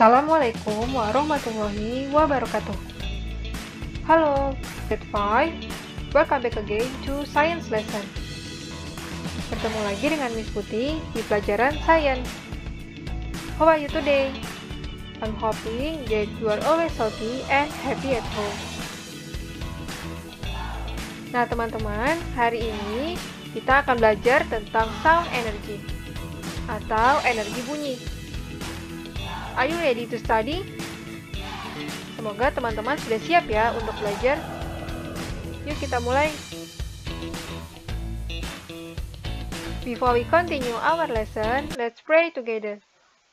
Assalamualaikum warahmatullahi wabarakatuh. Halo, grade 5. Welcome back again to Science Lesson. Bertemu lagi dengan Miss Putih di pelajaran Science. How are you today? I'm hoping that you are always healthy and happy at home. Nah teman-teman, hari ini kita akan belajar tentang sound energy atau energi bunyi. Are you ready to study? Semoga teman-teman sudah siap ya untuk belajar. Yuk kita mulai. Before we continue our lesson, let's pray together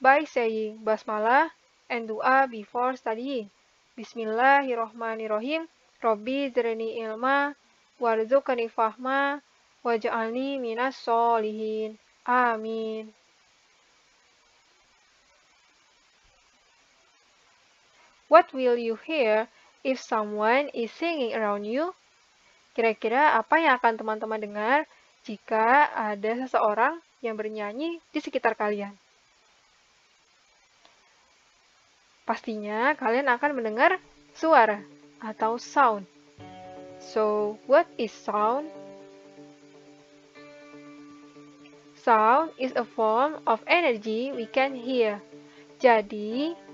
by saying basmalah and doa before studying. Bismillahirrohmanirrohim. Robbi zidni ilma warzuqni fahma waj'alni minas sholihin. Amin. What will you hear if someone is singing around you? Kira-kira apa yang akan teman-teman dengar jika ada seseorang yang bernyanyi di sekitar kalian? Pastinya kalian akan mendengar suara atau sound. So, what is sound? Sound is a form of energy we can hear. Jadi,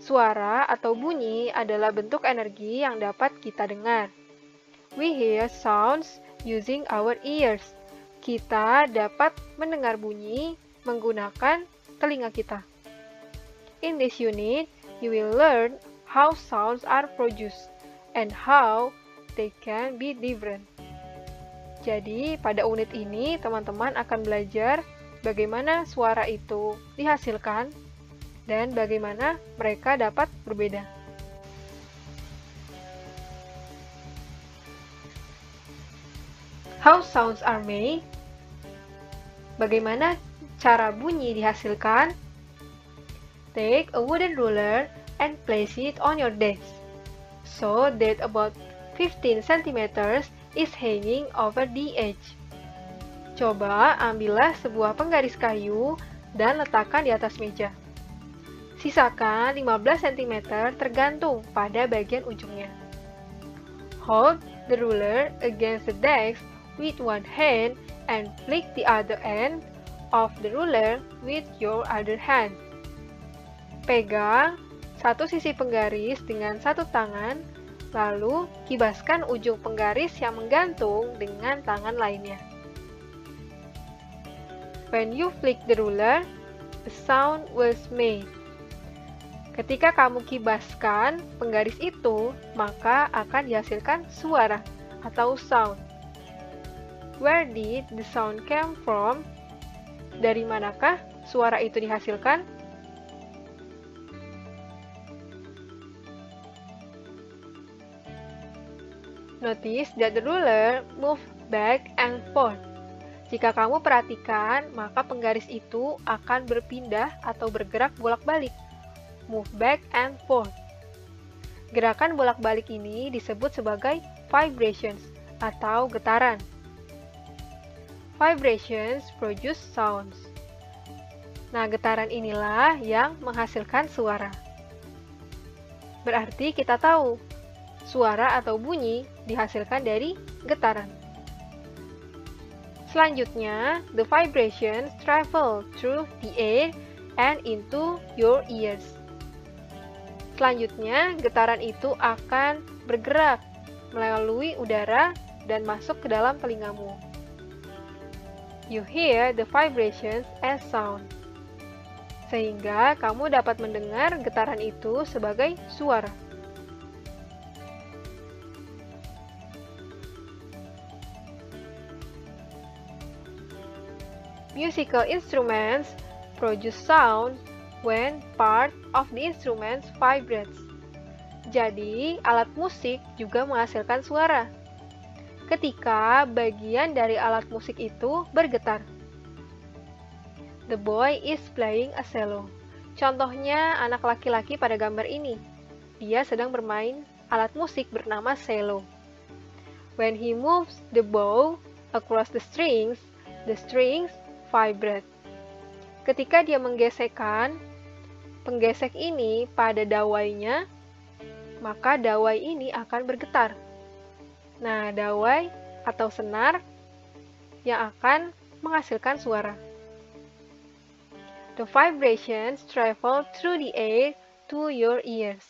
suara atau bunyi adalah bentuk energi yang dapat kita dengar. We hear sounds using our ears. Kita dapat mendengar bunyi menggunakan telinga kita. In this unit, you will learn how sounds are produced and how they can be different. Jadi, pada unit ini teman-teman akan belajar bagaimana suara itu dihasilkan dan bagaimana mereka dapat berbeda. How sounds are made? Bagaimana cara bunyi dihasilkan? Take a wooden ruler and place it on your desk, so that about 15 cm is hanging over the edge. Coba ambillah sebuah penggaris kayu dan letakkan di atas meja. Sisakan 15 cm tergantung pada bagian ujungnya. Hold the ruler against the desk with one hand and flick the other end of the ruler with your other hand. Pegang satu sisi penggaris dengan satu tangan, lalu kibaskan ujung penggaris yang menggantung dengan tangan lainnya. When you flick the ruler, a sound was made. Ketika kamu kibaskan penggaris itu, maka akan dihasilkan suara atau sound. Where did the sound come from? Dari manakah suara itu dihasilkan? Notice that the ruler move back and forth. Jika kamu perhatikan, maka penggaris itu akan berpindah atau bergerak bolak-balik. Move back and forth. Gerakan bolak-balik ini disebut sebagai vibrations atau getaran. Vibrations produce sounds. Nah, getaran inilah yang menghasilkan suara. Berarti kita tahu, suara atau bunyi dihasilkan dari getaran. Selanjutnya, the vibrations travel through the air and into your ears. Selanjutnya, getaran itu akan bergerak melalui udara dan masuk ke dalam telingamu. You hear the vibrations as sound. Sehingga kamu dapat mendengar getaran itu sebagai suara. Musical instruments produce sound when part of the instruments vibrates. Jadi, alat musik juga menghasilkan suara ketika bagian dari alat musik itu bergetar. The boy is playing a cello. Contohnya anak laki-laki pada gambar ini. Dia sedang bermain alat musik bernama cello. When he moves the bow across the strings vibrate. Ketika dia menggesekkan penggesek ini pada dawainya, maka dawai ini akan bergetar. Nah, dawai atau senar yang akan menghasilkan suara. The vibrations travel through the air to your ears.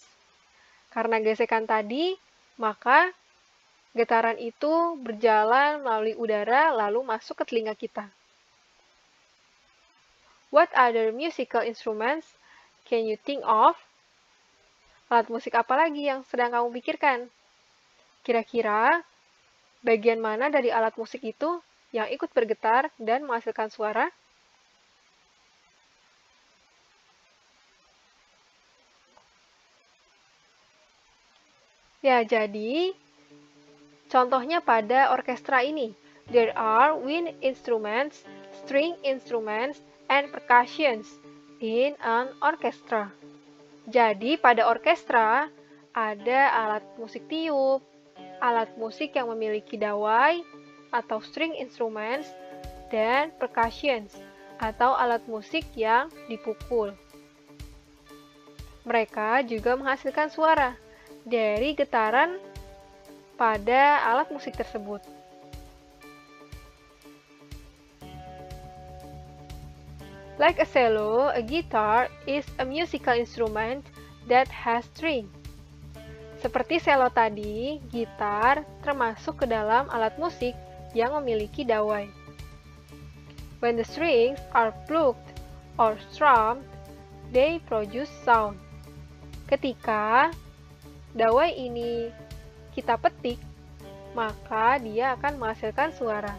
Karena gesekan tadi, maka getaran itu berjalan melalui udara lalu masuk ke telinga kita. What other musical instruments can you think of? Alat musik apa lagi yang sedang kamu pikirkan? Kira-kira bagian mana dari alat musik itu yang ikut bergetar dan menghasilkan suara? Ya, jadi contohnya pada orkestra ini. There are wind instruments, string instruments, and percussions in an orchestra. Jadi pada orkestra ada alat musik tiup, alat musik yang memiliki dawai atau string instruments, dan percussions atau alat musik yang dipukul. Mereka juga menghasilkan suara dari getaran pada alat musik tersebut. Like a cello, a guitar is a musical instrument that has string. Seperti selo tadi, gitar termasuk ke dalam alat musik yang memiliki dawai. When the strings are plucked or strummed, they produce sound. Ketika dawai ini kita petik, maka dia akan menghasilkan suara.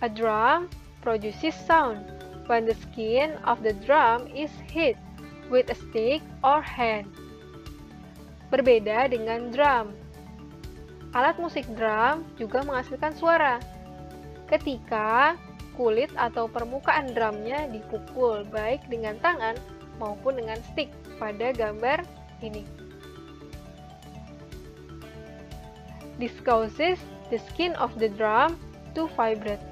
A drum produces sound when the skin of the drum is hit with a stick or hand. Berbeda dengan drum. Alat musik drum juga menghasilkan suara ketika kulit atau permukaan drumnya dipukul baik dengan tangan maupun dengan stick pada gambar ini. This causes the skin of the drum to vibrate.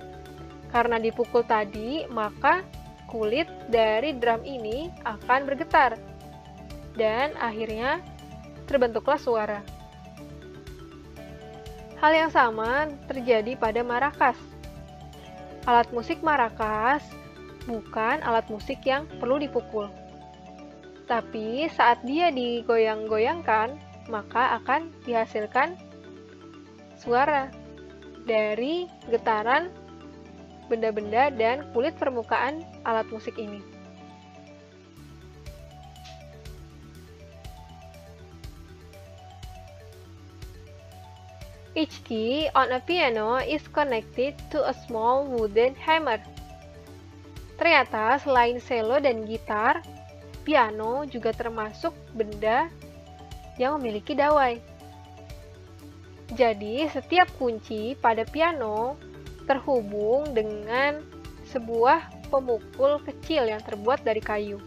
Karena dipukul tadi, maka kulit dari drum ini akan bergetar dan akhirnya terbentuklah suara. Hal yang sama terjadi pada maracas. Alat musik maracas bukan alat musik yang perlu dipukul. Tapi saat dia digoyang-goyangkan, maka akan dihasilkan suara dari getaran benda-benda dan kulit permukaan alat musik ini. Each key on a piano is connected to a small wooden hammer. Ternyata selain selo dan gitar, piano juga termasuk benda yang memiliki dawai. Jadi, setiap kunci pada piano terhubung dengan sebuah pemukul kecil yang terbuat dari kayu.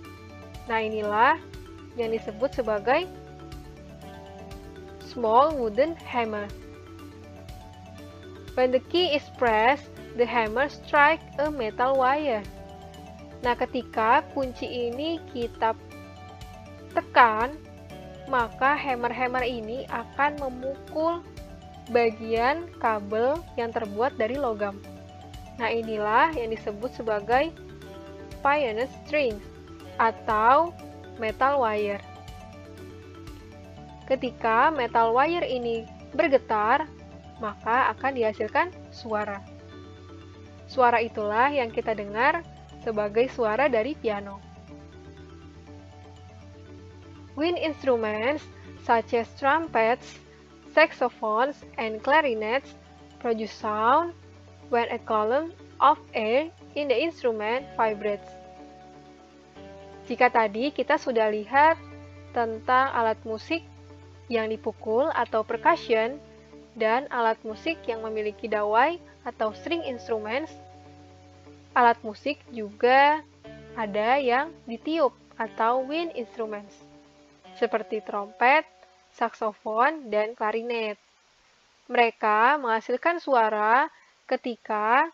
Nah, inilah yang disebut sebagai small wooden hammer. When the key is pressed, the hammer strike a metal wire. Nah, ketika kunci ini kita tekan, maka hammer-hammer ini akan memukul bagian kabel yang terbuat dari logam. Nah, inilah yang disebut sebagai piano strings atau metal wire. Ketika metal wire ini bergetar, maka akan dihasilkan suara. Suara itulah yang kita dengar sebagai suara dari piano. Wind instruments such as trumpets, saxophones, and clarinets produce sound when a column of air in the instrument vibrates. Jika tadi kita sudah lihat tentang alat musik yang dipukul atau percussion dan alat musik yang memiliki dawai atau string instruments, alat musik juga ada yang ditiup atau wind instruments, seperti trompet, saksofon, dan klarinet. Mereka menghasilkan suara ketika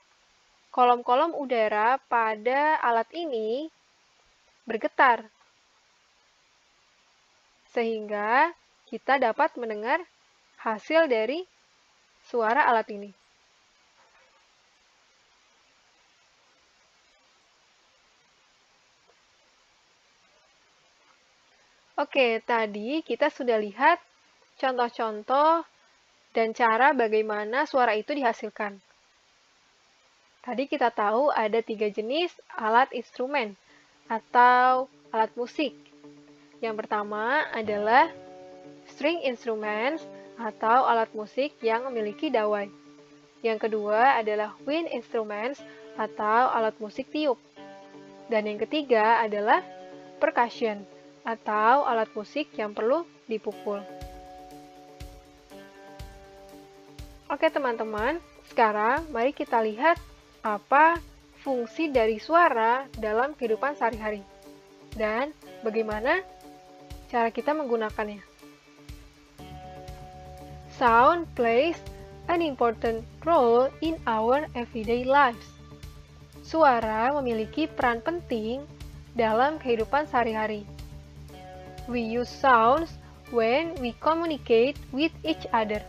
kolom-kolom udara pada alat ini bergetar. Sehingga kita dapat mendengar hasil dari suara alat ini. Oke, tadi kita sudah lihat contoh-contoh dan cara bagaimana suara itu dihasilkan. Tadi kita tahu ada 3 jenis alat instrumen atau alat musik. Yang pertama adalah string instruments atau alat musik yang memiliki dawai. Yang kedua adalah wind instruments atau alat musik tiup. Dan yang ketiga adalah percussion atau alat musik yang perlu dipukul. Oke teman-teman, sekarang mari kita lihat apa fungsi dari suara dalam kehidupan sehari-hari dan bagaimana cara kita menggunakannya. Sound plays an important role in our everyday lives. Suara memiliki peran penting dalam kehidupan sehari-hari. We use sounds when we communicate with each other.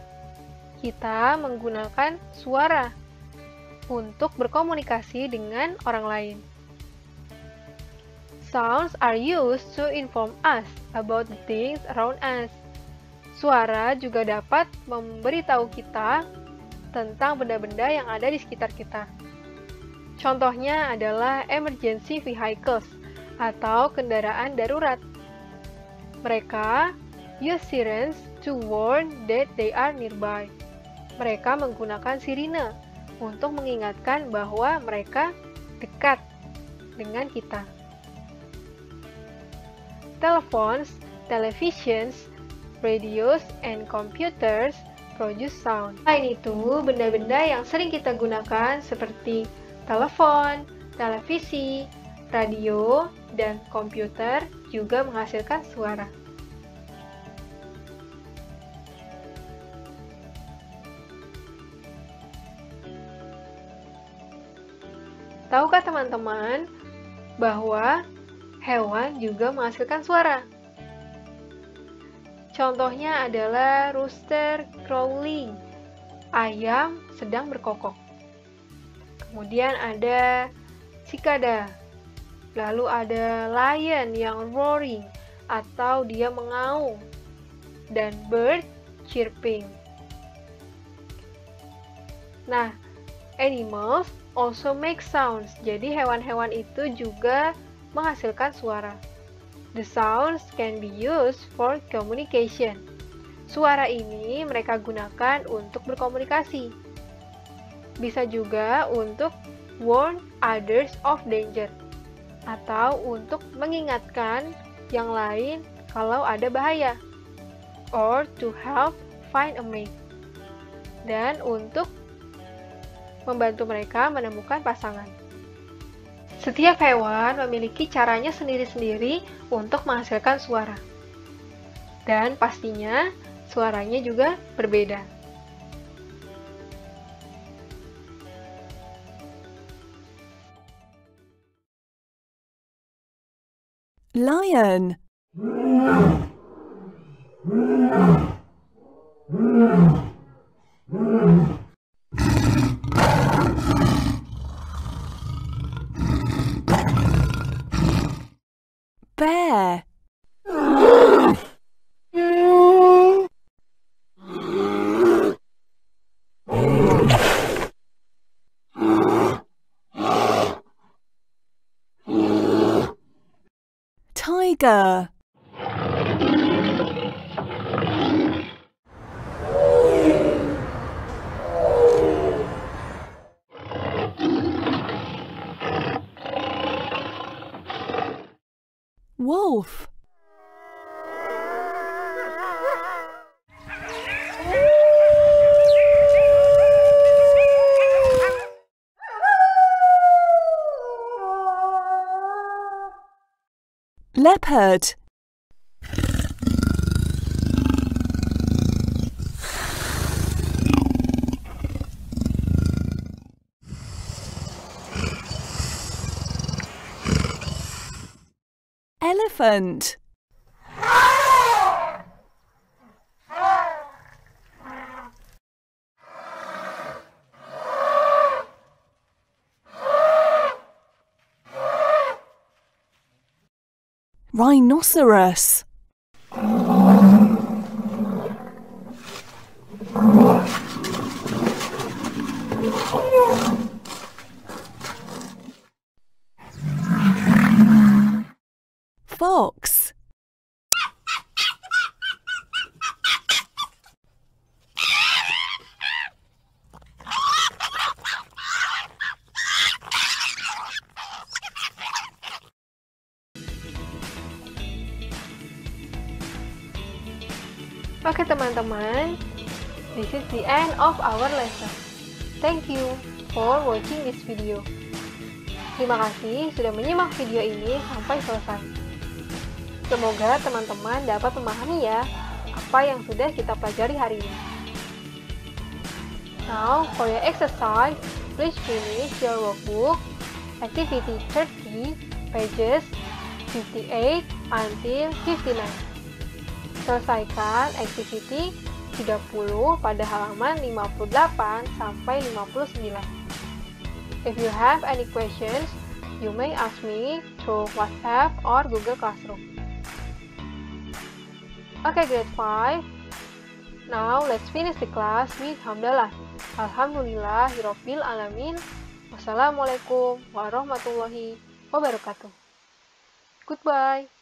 Kita menggunakan suara untuk berkomunikasi dengan orang lain. Sounds are used to inform us about the things around us. Suara juga dapat memberitahu kita tentang benda-benda yang ada di sekitar kita. Contohnya adalah emergency vehicles atau kendaraan darurat. Mereka use sirens to warn that they are nearby. Mereka menggunakan sirine untuk mengingatkan bahwa mereka dekat dengan kita. Telephones, televisions, radios, and computers produce sound. Selain itu, benda-benda yang sering kita gunakan seperti telepon, televisi, radio, dan komputer juga menghasilkan suara. Tahukah teman-teman bahwa hewan juga menghasilkan suara? Contohnya adalah rooster crowing, ayam sedang berkokok. Kemudian ada cicada, lalu ada lion yang roaring atau dia mengaum, dan bird chirping. Nah, animals also make sounds, jadi hewan-hewan itu juga menghasilkan suara. The sounds can be used for communication. Suara ini mereka gunakan untuk berkomunikasi. Bisa juga untuk warn others of danger, atau untuk mengingatkan yang lain kalau ada bahaya, or to help find a mate, dan untuk membantu mereka menemukan pasangan. Setiap hewan memiliki caranya sendiri-sendiri untuk menghasilkan suara. Dan pastinya suaranya juga berbeda. Lion. Bear. Tiger. Wolf. Leopard. elephant. Rhinoceros. Fox. Oke teman-teman, this is the end of our lesson. Thank you for watching this video. Terima kasih sudah menyimak video ini sampai selesai. Semoga teman-teman dapat memahami ya apa yang sudah kita pelajari hari ini. Now, for your exercise, please finish your workbook, activity 30, pages 58 until 59. Selesaikan activity 30 pada halaman 58 sampai 59. If you have any questions, you may ask me through WhatsApp or Google Classroom. Okay, grade 5. Now, let's finish the class with hamdalah. Alhamdulillahirabbil alamin. Wassalamualaikum warahmatullahi wabarakatuh. Goodbye.